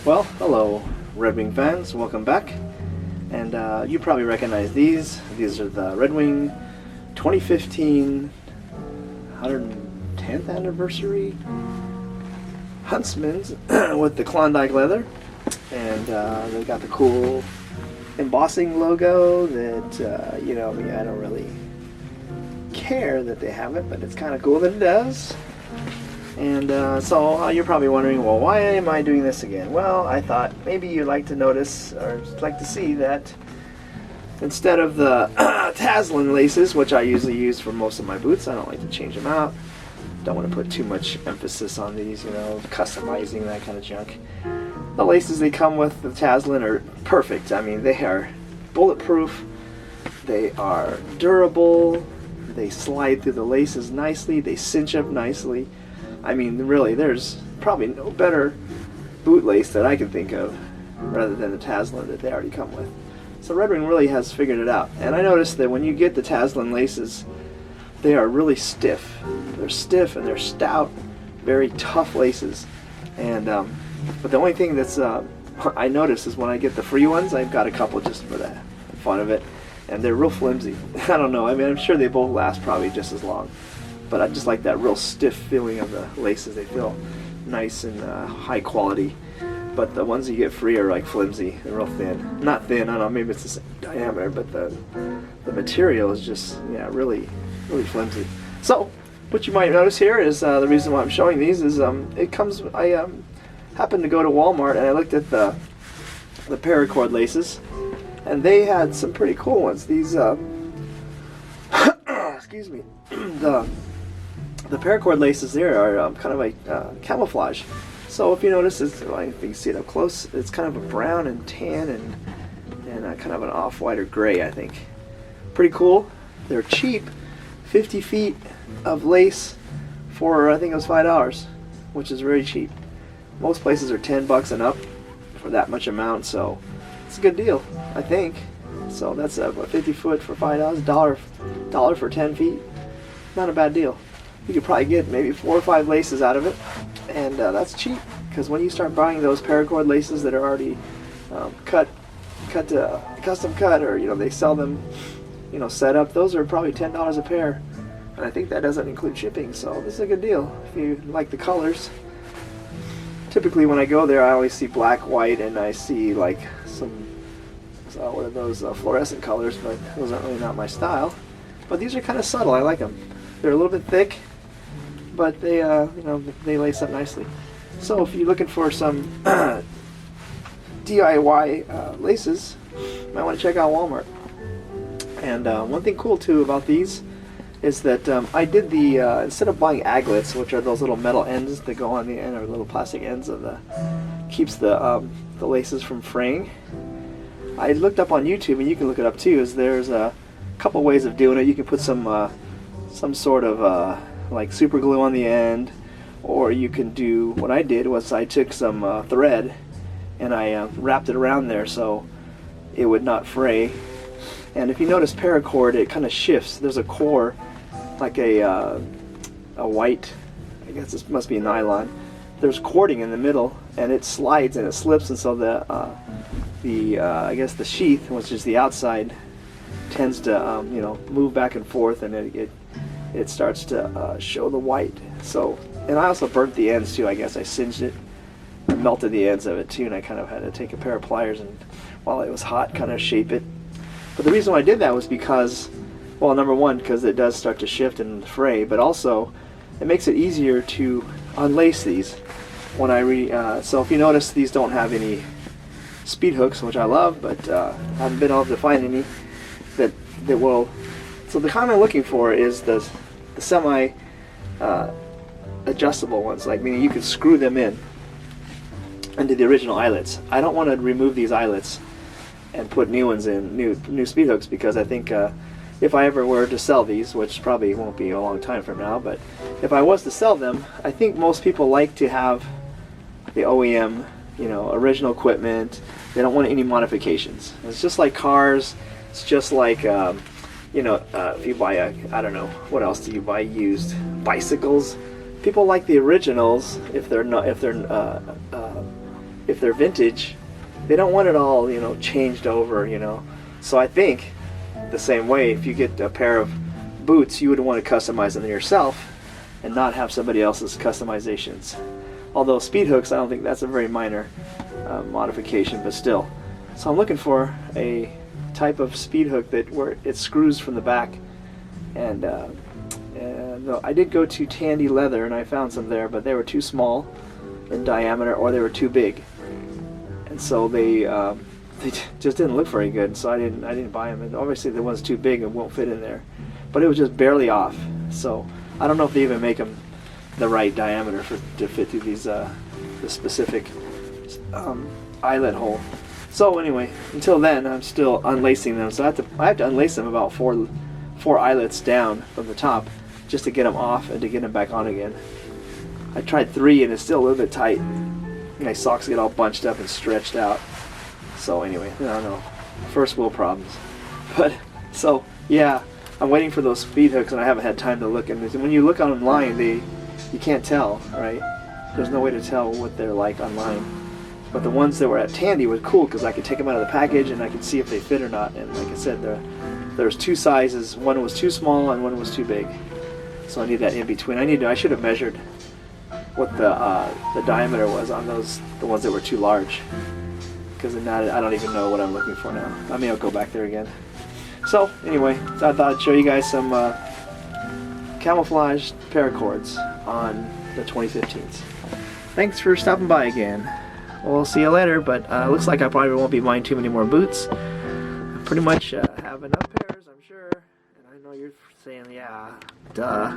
Well, hello, Red Wing fans. Welcome back. And you probably recognize these. These are the Red Wing 2015 110th anniversary Huntsmans with the Klondike leather. And they got the cool embossing logo that, I don't really care that they have it, but it's kind of cool that it does. And so you're probably wondering, well, why am I doing this again? Well, I thought maybe you'd like to notice or like to see that instead of the Tasman laces, which I usually use for most of my boots, I don't like to change them out. Don't want to put too much emphasis on these, customizing, that kind of junk. The laces they come with the Tasman are perfect. I mean, they are bulletproof, they are durable, they slide through the laces nicely, they cinch up nicely. I mean, really, there's probably no better boot lace that I can think of rather than the Tasman that they already come with. So Red Wing really has figured it out. And I noticed that when you get the Tasman laces, they are really stiff. They're stiff and they're stout, very tough laces. And but the only thing that's I noticed is when I get the free ones, I've got a couple just for the fun of it, and they're real flimsy. I don't know. I mean, I'm sure they both last probably just as long. But I just like that real stiff feeling of the laces. They feel nice and high quality. But the ones you get free are like flimsy and real thin. Not thin, I don't know, maybe it's the same diameter, but the material is just, really flimsy. So, what you might notice here is the reason why I'm showing these is I happened to go to Walmart and I looked at the paracord laces, and they had some pretty cool ones. These, excuse me, the paracord laces there are kind of like camouflage. So if you notice, if you can see it up close, it's kind of a brown and tan and kind of an off-white or gray, I think. Pretty cool. They're cheap. 50 feet of lace for, I think it was $5, which is very cheap. Most places are $10 and up for that much amount, so it's a good deal, I think. So that's a 50 foot for $5, dollar for 10 feet. Not a bad deal. You could probably get maybe 4 or 5 laces out of it, and that's cheap, because when you start buying those paracord laces that are already custom cut, or they sell them set up, those are probably $10 a pair, and I think that doesn't include shipping. So this is a good deal if you like the colors. Typically when I go there, I always see black, white, and I see like some what are those fluorescent colors, but those aren't really not my style. But these are kind of subtle. I like them. They're a little bit thick, but they they lace up nicely. So if you're looking for some DIY laces, you might want to check out Walmart. And one thing cool too about these is that I did the instead of buying aglets, which are those little metal ends that go on the end, or little plastic ends of keeps the laces from fraying. I looked up on YouTube, and you can look it up too. There's a couple ways of doing it. You can put some sort of like super glue on the end, or you can do what I did was I took some thread and I wrapped it around there so it would not fray. And if you notice paracord, it kind of shifts. There's a core, like a white, I guess this must be nylon. There's cording in the middle, and it slides and it slips, and so I guess the sheath, which is the outside, tends to move back and forth, and it starts to show the white. So, and I also burnt the ends too. I guess I singed it, I melted the ends of it too, and I kind of had to take a pair of pliers and, while it was hot, kind of shape it. But the reason why I did that was because, well, number one, because it does start to shift and fray, but also it makes it easier to unlace these. When so if you notice, these don't have any speed hooks, which I love, but I haven't been able to find any that will. So the kind I'm looking for is the semi adjustable ones, like meaning you can screw them in into the original eyelets. I don't want to remove these eyelets and put new ones in, new speed hooks, because I think if I ever were to sell these, which probably won't be a long time from now, but if I was to sell them, I think most people like to have the OEM, original equipment. They don't want any modifications. It's just like cars. It's just like if you buy I don't know, what else do you buy used? Bicycles. People like the originals if they're not if they're vintage, they don't want it all, you know, changed over, you know. So I think the same way, if you get a pair of boots, you would want to customize them yourself and not have somebody else's customizations. Although speed hooks, I don't think that's a very minor modification, but still. So I'm looking for a type of speed hook that where it screws from the back, and I did go to Tandy Leather and I found some there, but they were too small in diameter or they were too big, and so they just didn't look very good. So I didn't buy them, and obviously the one's too big and won't fit in there. But it was just barely off. So I don't know if they even make them the right diameter to fit through these the specific eyelet hole. So anyway, until then, I'm still unlacing them. So I have to unlace them about four eyelets down from the top just to get them off and to get them back on again. I tried 3 and it's still a little bit tight. My socks get all bunched up and stretched out. So anyway, I don't know. First world problems. But so yeah, I'm waiting for those speed hooks and I haven't had time to look. And when you look online, you can't tell, right? There's no way to tell what they're like online. But the ones that were at Tandy were cool because I could take them out of the package and I could see if they fit or not. And like I said, there's 2 sizes. One was too small and one was too big. So I need that in between. I should have measured what the diameter was on the ones that were too large. Because I don't even know what I'm looking for now. I mean, I'll go back there again. So anyway, I thought I'd show you guys some camouflage paracords on the 2015s. Thanks for stopping by again. We'll see you later, but looks like I probably won't be buying too many more boots. I pretty much have enough pairs, I'm sure. And I know you're saying, yeah, duh.